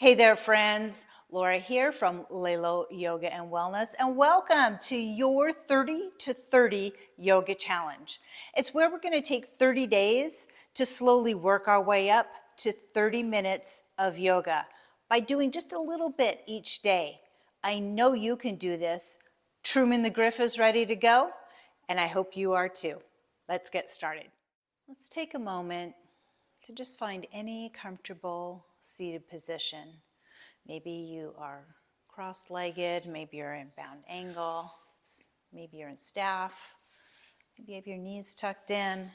Hey there, friends. Laura here from Lelo Yoga and Wellness, and welcome to your 30 to 30 Yoga Challenge. It's where we're going to take 30 days to slowly work our way up to 30 minutes of yoga by doing just a little bit each day. I know you can do this. Truman the Griff is ready to go, and I hope you are too. Let's get started. Let's take a moment to just find any comfortable seated position. Maybe you are cross-legged, maybe you're in bound angle, maybe you're in staff, maybe you have your knees tucked in.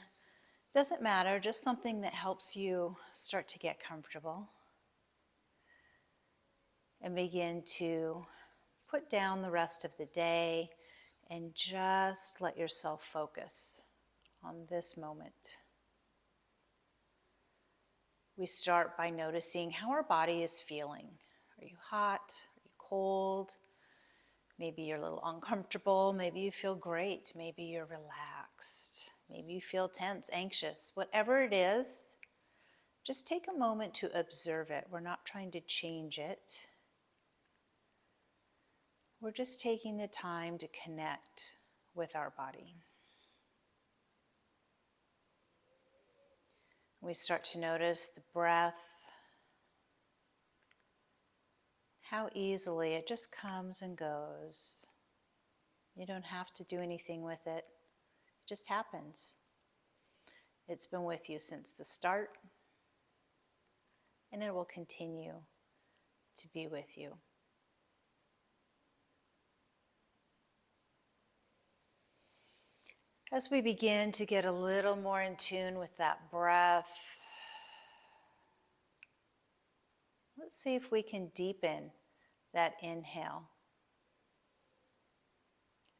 Doesn't matter, just something that helps you start to get comfortable. And begin to put down the rest of the day and just let yourself focus on this moment. We start by noticing how our body is feeling. Are you hot? Are you cold? Maybe you're a little uncomfortable. Maybe you feel great. Maybe you're relaxed. Maybe you feel tense, anxious. Whatever it is, just take a moment to observe it. We're not trying to change it. We're just taking the time to connect with our body. We start to notice the breath, how easily it just comes and goes. You don't have to do anything with it. It just happens. It's been with you since the start, and it will continue to be with you. As we begin to get a little more in tune with that breath, let's see if we can deepen that inhale.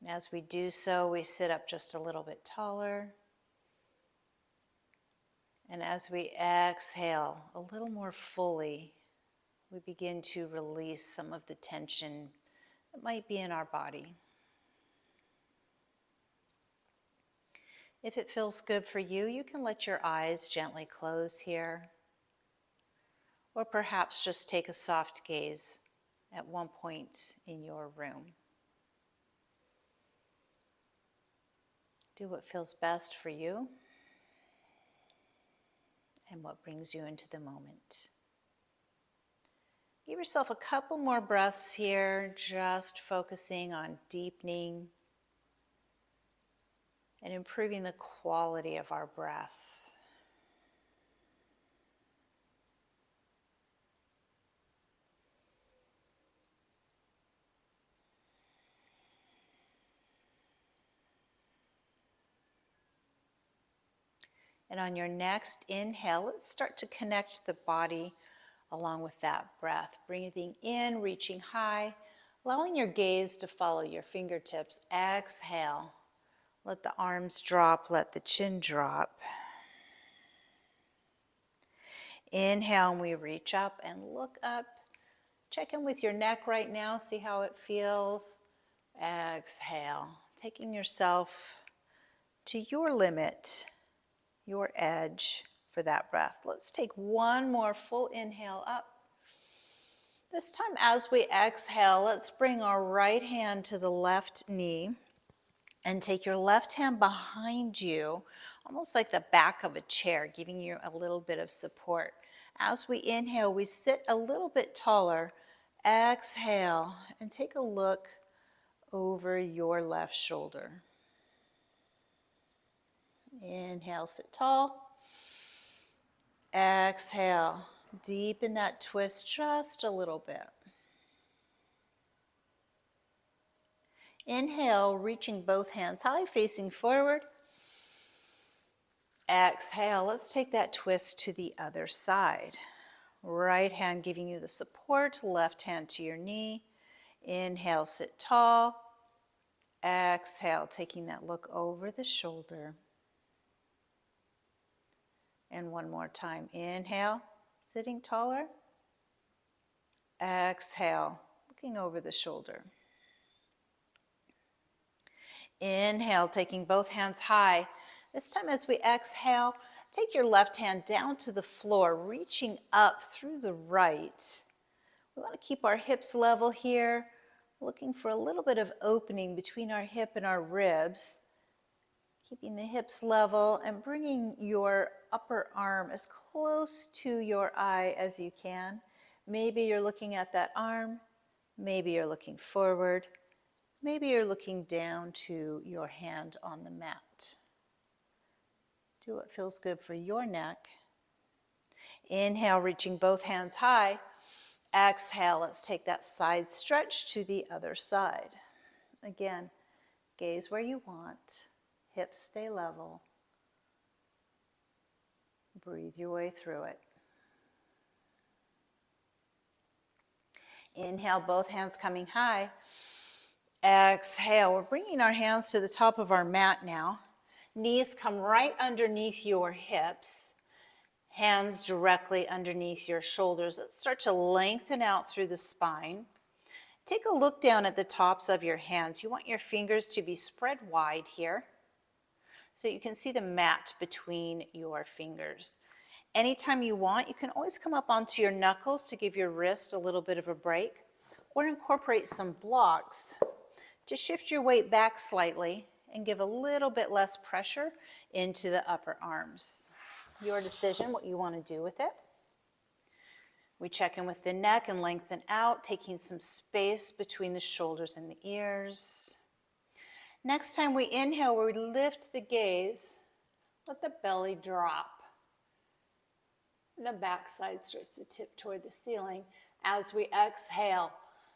And as we do so, we sit up just a little bit taller. And as we exhale a little more fully, we begin to release some of the tension that might be in our body. If it feels good for you, you can let your eyes gently close here. Or perhaps just take a soft gaze at one point in your room. Do what feels best for you and what brings you into the moment. Give yourself a couple more breaths here, just focusing on deepening and improving the quality of our breath. And on your next inhale, let's start to connect the body along with that breath. Breathing in, reaching high, allowing your gaze to follow your fingertips. Exhale. Let the arms drop, let the chin drop. Inhale, and we reach up and look up. Check in with your neck right now, see how it feels. Exhale, taking yourself to your limit, your edge for that breath. Let's take one more full inhale up. This time as we exhale, let's bring our right hand to the left knee and take your left hand behind you, almost like the back of a chair, giving you a little bit of support. As we inhale, we sit a little bit taller. Exhale, and take a look over your left shoulder. Inhale, sit tall. Exhale, deepen that twist just a little bit. Inhale, reaching both hands high, facing forward. Exhale, let's take that twist to the other side. Right hand giving you the support, left hand to your knee. Inhale, sit tall. Exhale, taking that look over the shoulder. And one more time. Inhale, sitting taller. Exhale, looking over the shoulder. Inhale, taking both hands high. This time as we exhale, take your left hand down to the floor, reaching up through the right. We want to keep our hips level here, looking for a little bit of opening between our hip and our ribs. Keeping the hips level and bringing your upper arm as close to your eye as you can. Maybe you're looking at that arm. Maybe you're looking forward. Maybe you're looking down to your hand on the mat. Do what feels good for your neck. Inhale, reaching both hands high. Exhale, let's take that side stretch to the other side. Again, gaze where you want. Hips stay level. Breathe your way through it. Inhale, both hands coming high. Exhale, we're bringing our hands to the top of our mat now. Knees come right underneath your hips. Hands directly underneath your shoulders. Let's start to lengthen out through the spine. Take a look down at the tops of your hands. You want your fingers to be spread wide here, so you can see the mat between your fingers. Anytime you want, you can always come up onto your knuckles to give your wrist a little bit of a break, or incorporate some blocks to shift your weight back slightly and give a little bit less pressure into the upper arms. Your decision what you want to do with it. We check in with the neck and lengthen out, taking some space between the shoulders and the ears. Next time we inhale, we lift the gaze, let the belly drop. The backside starts to tip toward the ceiling. As we exhale,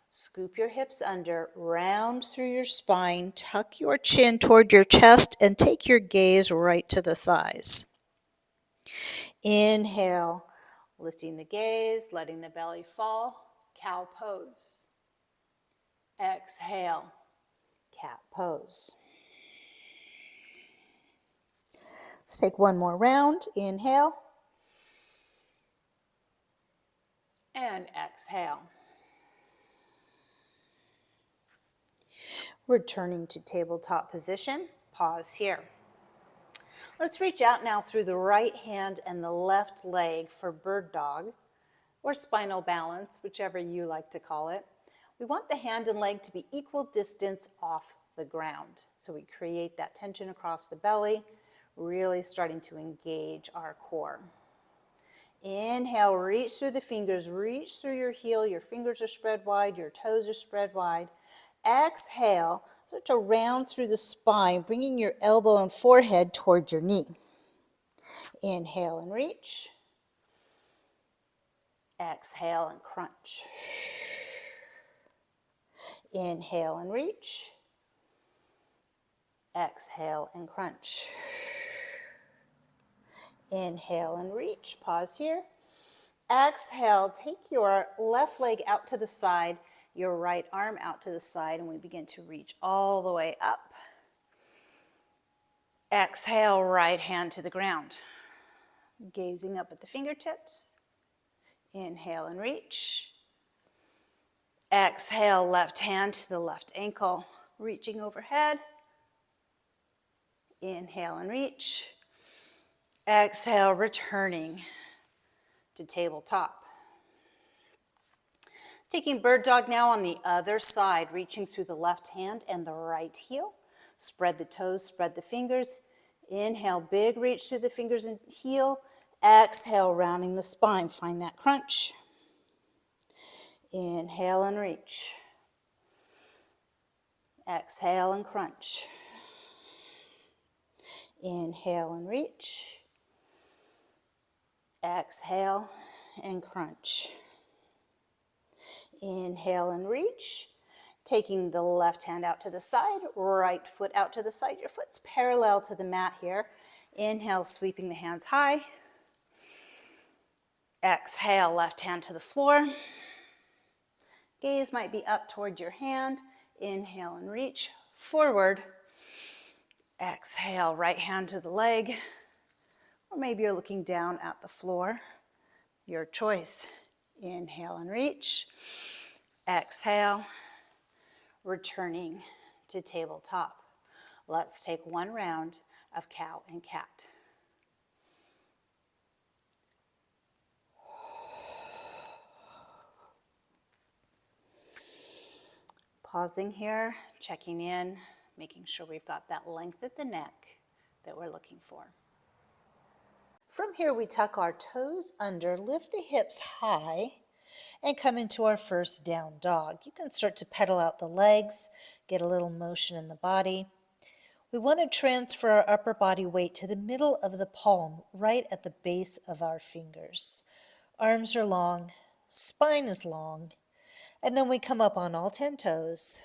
scoop your hips under, round through your spine, tuck your chin toward your chest, and take your gaze right to the thighs. Inhale, lifting the gaze, letting the belly fall, cow pose. Exhale, cat pose. Let's take one more round. Inhale. And exhale. Returning to tabletop position. Pause here. Let's reach out now through the right hand and the left leg for bird dog, or spinal balance, whichever you like to call it. We want the hand and leg to be equal distance off the ground. So we create that tension across the belly, really starting to engage our core. Inhale, reach through the fingers, reach through your heel, your fingers are spread wide, your toes are spread wide. Exhale, start to round through the spine, bringing your elbow and forehead towards your knee. Inhale and reach. Exhale and crunch. Inhale and reach. Exhale and crunch. Inhale and reach. Pause here. Exhale, take your left leg out to the side, your right arm out to the side, and we begin to reach all the way up. Exhale, right hand to the ground. Gazing up at the fingertips. Inhale and reach. Exhale, left hand to the left ankle, reaching overhead. Inhale and reach. Exhale, returning to tabletop. Taking bird dog now on the other side, reaching through the left hand and the right heel. Spread the toes, spread the fingers. Inhale, big reach through the fingers and heel. Exhale, rounding the spine. Find that crunch. Inhale and reach. Exhale and crunch. Inhale and reach. Exhale and crunch. Inhale and reach. Taking the left hand out to the side, right foot out to the side. Your foot's parallel to the mat here. Inhale, sweeping the hands high. Exhale, left hand to the floor. Gaze might be up toward your hand. Inhale and reach forward. Exhale, right hand to the leg. Or maybe you're looking down at the floor. Your choice. Inhale and reach. Exhale. Returning to tabletop. Let's take one round of cow and cat. Pausing here, checking in, making sure we've got that length at the neck that we're looking for. From here, we tuck our toes under, lift the hips high, and come into our first down dog. You can start to pedal out the legs, get a little motion in the body. We want to transfer our upper body weight to the middle of the palm, right at the base of our fingers. Arms are long, spine is long, and then we come up on all 10 toes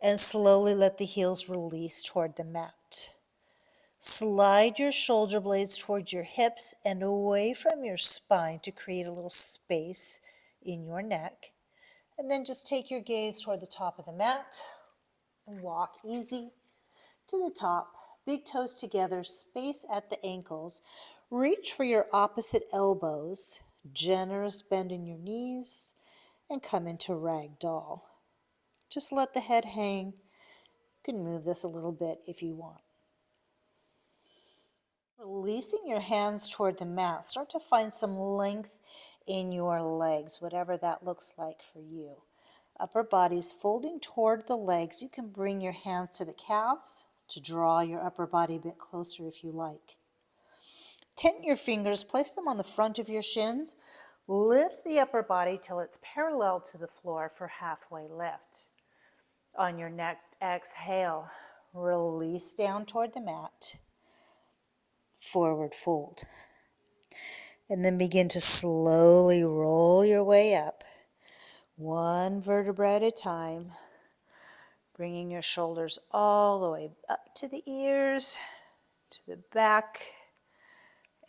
and slowly let the heels release toward the mat. Slide your shoulder blades towards your hips and away from your spine to create a little space in your neck. And then just take your gaze toward the top of the mat and walk easy to the top. Big toes together, space at the ankles. Reach for your opposite elbows, generous bend in your knees, and come into ragdoll. Just let the head hang. You can move this a little bit if you want. Releasing your hands toward the mat, start to find some length in your legs, whatever that looks like for you. Upper body's folding toward the legs. You can bring your hands to the calves to draw your upper body a bit closer if you like. Tent your fingers, place them on the front of your shins. Lift the upper body till it's parallel to the floor for halfway lift. On your next exhale, release down toward the mat. Forward fold. And then begin to slowly roll your way up, one vertebra at a time, bringing your shoulders all the way up to the ears, to the back,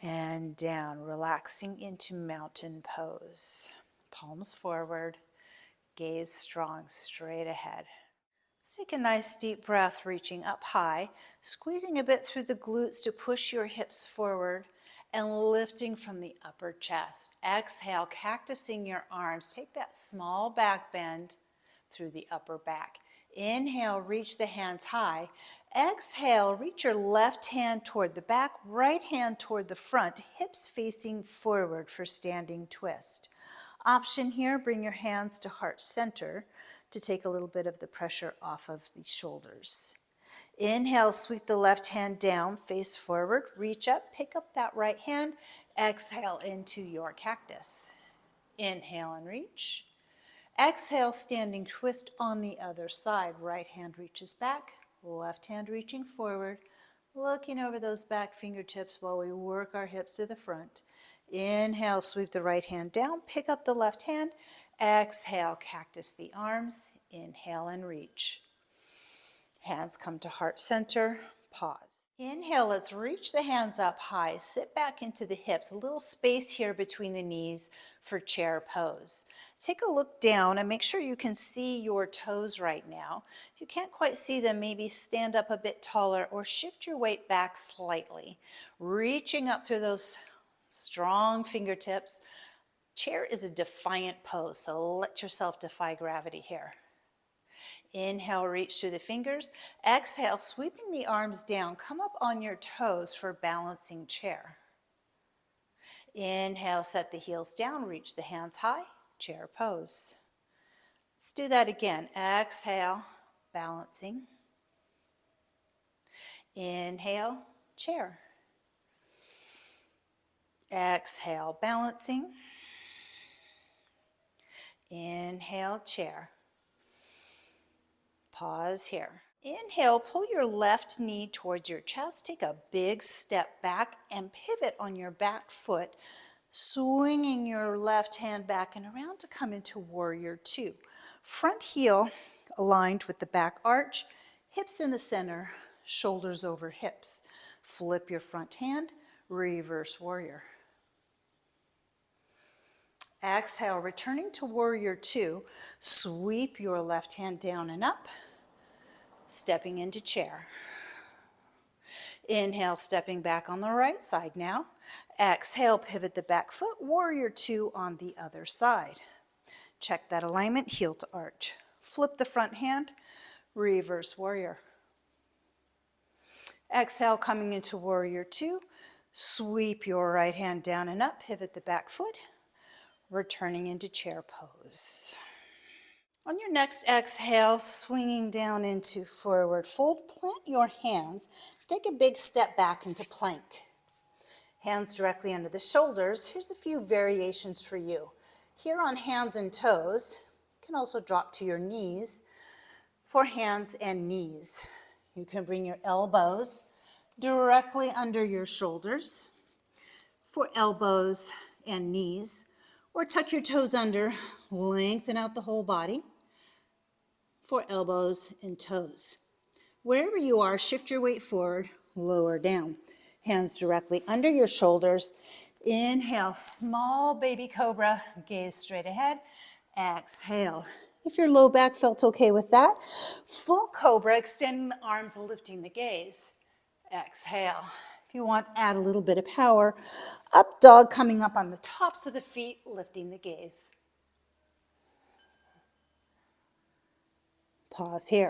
and down, relaxing into mountain pose. Palms forward, gaze strong, straight ahead. Let's take a nice deep breath, reaching up high, squeezing a bit through the glutes to push your hips forward and lifting from the upper chest. Exhale, cactusing your arms. Take that small back bend through the upper back. Inhale, reach the hands high. Exhale, reach your left hand toward the back, right hand toward the front, hips facing forward for standing twist. Option here, bring your hands to heart center to take a little bit of the pressure off of the shoulders. Inhale, sweep the left hand down, face forward, reach up, pick up that right hand. Exhale into your cactus. Inhale and reach. Exhale, standing twist on the other side. Right hand reaches back, left hand reaching forward, looking over those back fingertips while we work our hips to the front. Inhale, sweep the right hand down, pick up the left hand. Exhale, cactus the arms. Inhale and reach. Hands come to heart center, pause. Inhale, let's reach the hands up high, sit back into the hips, a little space here between the knees for chair pose. Take a look down and make sure you can see your toes right now. If you can't quite see them, maybe stand up a bit taller or shift your weight back slightly. Reaching up through those strong fingertips. Chair is a defiant pose, so let yourself defy gravity here. Inhale, reach through the fingers. Exhale, sweeping the arms down. Come up on your toes for balancing chair. Inhale, set the heels down. Reach the hands high. Chair pose. Let's do that again. Exhale, balancing. Inhale, chair. Exhale, balancing. Inhale, chair. Pause here. Inhale, pull your left knee towards your chest. Take a big step back and pivot on your back foot, swinging your left hand back and around to come into warrior two. Front heel aligned with the back arch, hips in the center, shoulders over hips. Flip your front hand, reverse warrior. Exhale, returning to warrior two, sweep your left hand down and up. Stepping into chair. Inhale, stepping back on the right side now. Exhale, pivot the back foot, warrior two on the other side. Check that alignment, heel to arch. Flip the front hand, reverse warrior. Exhale, coming into warrior two, sweep your right hand down and up, pivot the back foot, returning into chair pose. On your next exhale, swinging down into forward fold, plant your hands. Take a big step back into plank. Hands directly under the shoulders. Here's a few variations for you. Here on hands and toes, you can also drop to your knees for hands and knees. You can bring your elbows directly under your shoulders for elbows and knees, or tuck your toes under, lengthen out the whole body for elbows and toes. Wherever you are, shift your weight forward, lower down. Hands directly under your shoulders. Inhale, small baby cobra, gaze straight ahead. Exhale. If your low back felt okay with that, full cobra, extending the arms, lifting the gaze. Exhale. If you want, add a little bit of power. Up dog, coming up on the tops of the feet, lifting the gaze. Pause here.